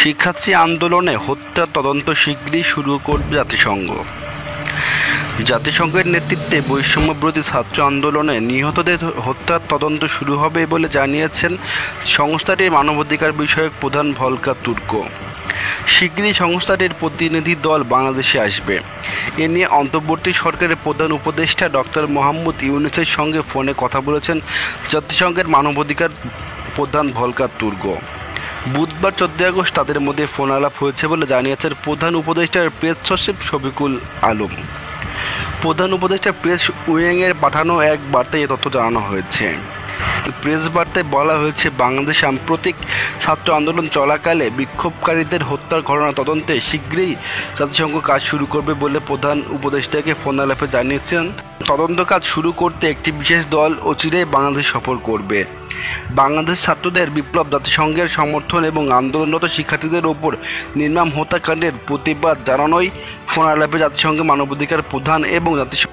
শিক্ষার্থী আন্দোলনে হত্যার তদন্ত শিগগিরই শুরু করবে জাতিসংঘ। জাতিসংঘের নেতৃত্বে বৈষম্যবিরোধী ছাত্র আন্দোলনে নিহতদের হত্যার তদন্ত শুরু হবে বলে জানিয়েছেন সংস্থাটির মানবাধিকার বিষয়ক প্রধান ভলকার তুর্ক। শিগগিরই সংস্থাটির প্রতিনিধি দল বাংলাদেশে আসবে। এ নিয়ে অন্তর্বর্তী সরকারের প্রধান উপদেষ্টা ডক্টর মোহাম্মদ ইউনূসের সঙ্গে ফোনে কথা বলেছেন জাতিসংঘের মানবাধিকার প্রধান ভলকার তুর্ক। বুধবার 14 আগস্ট তাদের মধ্যে ফোন আলাপ হয়েছে বলে জানিয়েছেন প্রধান উপদেষ্টার প্রেস সচিব শফিকুল আলম। প্রধান উপদেষ্টা প্রেস উইংয়ের পাঠানো এক বার্তায় এ তথ্য জানানো হয়েছে। প্রেস বার্তায় বলা হয়েছে, বাংলাদেশ সাম্প্রতিক ছাত্র আন্দোলন চলাকালে বিক্ষোভকারীদের হত্যার ঘটনা তদন্তে শীঘ্রই জাতিসংঘ কাজ শুরু করবে বলে প্রধান উপদেষ্টাকে ফোন আলাপে জানিয়েছেন। তদন্ত কাজ শুরু করতে একটি বিশেষ দল অচিরেই বাংলাদেশ সফর করবে। বাংলাদেশ ছাত্রদের বিপ্লব, জাতিসংঘের সমর্থন এবং আন্দোলনরত শিক্ষার্থীদের ওপর নির্মম হত্যাকাণ্ডের প্রতিবাদ জানানোই ফোন আলাপে জাতিসংঘের মানবাধিকার প্রধান এবং জাতিসংঘ